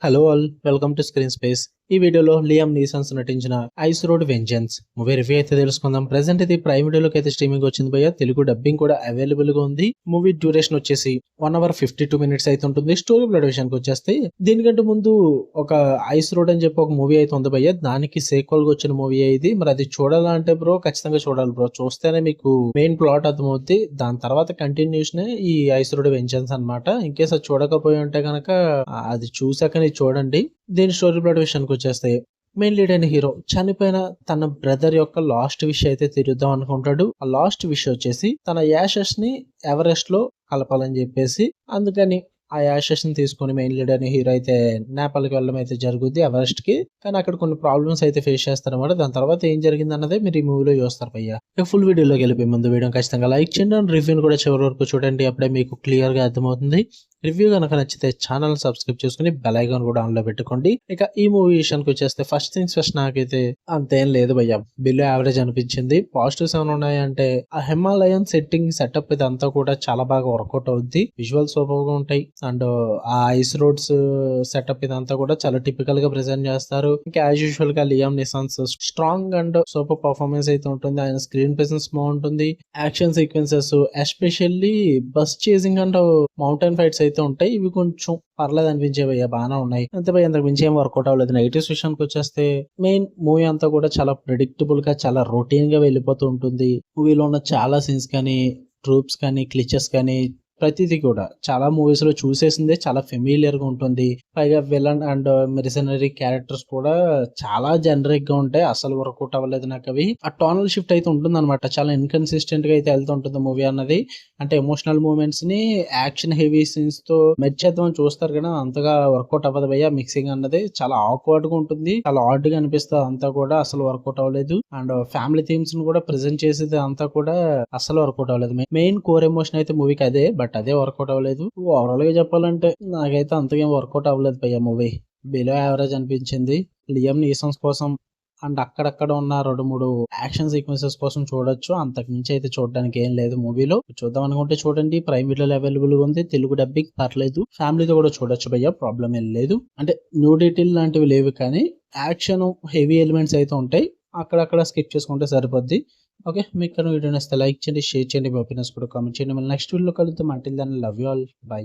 Hello all, welcome to screen space. ఈ వీడియోలో Liam నీసన్స్ నటించిన ice road vengeance movie review అయితే తెలుసుకుందాం. ప్రెసెంట్ ఇది ప్రైమ్ వీడియోలోకి అయితే స్ట్రీమింగ్ వచ్చింది భయ్య. తెలుగు డబ్బింగ్ కూడా అవైలబుల్ గా ఉంది. మూవీ డ్యూరేషన్ వచ్చేసి 1 hour 52 minutes అయితే ఉంటుంది. స్టోరీ ప్లాట్ విషయానికి వచ్చేస్తే దీనికంటే ముందు ఒక ఐస్ రోడ్ అని చెప్పి ఒక మూవీ అయితే ఉంది భయ్య. దానికి సేక్వల్ గా వచ్చిన మూవీ ఇది. మరి అది చూడాలంటే బ్రో ఖచ్చితంగా చూడాలి బ్రో. చూస్తేనే మీకు మెయిన్ ప్లాట్ అర్థమవుద్ది. దాని తర్వాత కంటిన్యూషన్ ఈ ఐస్ రోడ్ వెంజన్స్ అనమాట. ఇన్ కేస్ అది చూడకపోయి ఉంటే కనుక అది చూసాకనే చూడండి. దీని స్టోరీ ప్లాట్ విషయానికి వచ్చేస్తే మెయిన్ లీడ్ అయిన హీరో చనిపోయిన తన బ్రదర్ యొక్క లాస్ట్ విష్ అయితే తీరుద్దాం అనుకుంటాడు. ఆ లాస్ట్ విష్ వచ్చేసి తన యాషెస్ ని ఎవరెస్ట్ లో కలపాలని చెప్పేసి, అందుకని ఆ యాషెస్ ని తీసుకుని మెయిన్ లీడ్ అయిన హీరో అయితే నేపాల్ కి వెళ్ళడం అయితే జరుగుద్ది, ఎవరెస్ట్ కి. కానీ అక్కడ కొన్ని ప్రాబ్లమ్స్ అయితే ఫేస్ చేస్తారన్నమాట. దాని తర్వాత ఏం జరిగింది అన్నదే మీరు ఈ మూవీలో చూస్తారు భయ్య. ఫుల్ వీడియోలోకి వెళ్ళిపోయి ముందు వీడియో ఖచ్చితంగా లైక్ చేయండి అండ్ రివ్యూని కూడా చివరి వరకు చూడండి. అప్పుడే మీకు క్లియర్ గా అర్థమవుతుంది. రివ్యూ కనుక నచ్చితే ఛానల్ సబ్స్క్రైబ్ చేసుకుని బెల్ ఐకాన్ కూడా ఆన్ లో పెట్టుకోండి. ఇక ఈ మూవీ విషయానికి వచ్చేస్తే ఫస్ట్ థింగ్స్ ఫస్ట్ నాకైతే అంతేం లేదు భయ్య. బిలో యావరేజ్ అనిపించింది. పాజిటివ్స్ ఏమైనా ఉన్నాయంటే ఆ హిమాలయన్ సెటప్ ఇదంతా కూడా చాలా బాగా వర్కౌట్ అవుద్ది. విజువల్స్ సూపర్ గా ఉంటాయి అండ్ ఆ ఐస్ రోడ్స్ సెటప్ ఇదంతా కూడా చాలా టిపికల్ గా ప్రెజెంట్ చేస్తారు. ఇంకా యాజ్ యూజువల్ గా Liam Neeson's strong and super performance అయితే ఉంటుంది. ఆయన స్క్రీన్ ప్రెసెన్స్ బాగుంటుంది. Action sequences especially bus chasing and mountain fights అయితే ఉంటాయి. ఇవి కొంచెం పర్లేదు అనిపించేవయ్యా, బాగానే ఉన్నాయి. అంతే భయ, అంతకు మించి ఏం వర్కౌట్ అవ్వలేదు. నెగిటివ్స్ విషయానికి వచ్చేస్తే మెయిన్ మూవీ అంతా కూడా చాలా ప్రెడిక్టబుల్ గా చాలా రొటీన్ గా వెళ్ళిపోతూ ఉంటుంది. మూవీలో ఉన్న చాలా సీన్స్ కానీ ట్రూప్స్ కానీ క్లిచెస్ కానీ ప్రతిదీ కూడా చాలా మూవీస్ లో చూసేసిందే, చాలా ఫెమిలియర్ గా ఉంటుంది. పైగా విలన్ అండ్ మెరిసనరీ క్యారెక్టర్స్ కూడా చాలా జనరిక్ గా ఉంటాయి. అసలు వర్కౌట్ అవ్వలేదు నాకు అవి. ఆ టోనల్ షిఫ్ట్ అయితే ఉంటుంది అనమాట. చాలా ఇన్కన్సిస్టెంట్ గా అయితే వెళ్తుంటుంది మూవీ అన్నది. అంటే ఎమోషనల్ మూమెంట్స్ ని యాక్షన్ హెవీ సీన్స్ తో మెచ్ చేద్దామని చూస్తారు కదా, అంతగా వర్కౌట్ అవ్వదు భయ్య. మిక్సింగ్ అన్నది చాలా ఆక్వర్డ్ గా ఉంటుంది, చాలా ఆడ్ గా అనిపిస్తుంది. అంతా కూడా అసలు వర్కౌట్ అవ్వలేదు. అండ్ ఫ్యామిలీ థీమ్స్ ని కూడా ప్రెజెంట్ చేసేది అంతా కూడా అసలు వర్కౌట్ అవ్వలేదు. మెయిన్ కోర్ ఎమోషన్ అయితే మూవీకి అదే, బట్ అదే వర్కౌట్ అవ్వలేదు. ఓవరాల్ గా చెప్పాలంటే నాకైతే అంతగా వర్కౌట్ అవ్వలేదు భయ్య. మూవీ బిలో యావరేజ్ అనిపించింది. లియామ్ నీసన్స్ కోసం అండ్ అక్కడక్కడ ఉన్న 2-3 యాక్షన్ సీక్వెన్సెస్ కోసం చూడొచ్చు. అంతకు మించి అయితే చూడడానికి ఏం లేదు మూవీలో. చూద్దాం అనుకుంటే చూడండి, ప్రైమ్ వీడియోలో అవైలబుల్ గా ఉంది. తెలుగు డబ్బింగ్ పర్లేదు, ఫ్యామిలీతో కూడా చూడొచ్చు భయ్య, ప్రాబ్లం ఏం లేదు. అంటే న్యూడిటీ లాంటివి లేవు, కానీ యాక్షన్ హెవీ ఎలిమెంట్స్ అయితే ఉంటాయి. అక్కడక్కడ స్కిప్ చేసుకుంటే సరిపోద్ది. ఓకే, మీకు వీడియో నచ్చితే లైక్ చేయండి, షేర్ చేయండి, మీ ఒపీనియన్స్ కూడా కామెంట్ చేయండి. మళ్ళీ నెక్స్ట్ వీడియోలో కలుద్దాం. Until then love you all, by.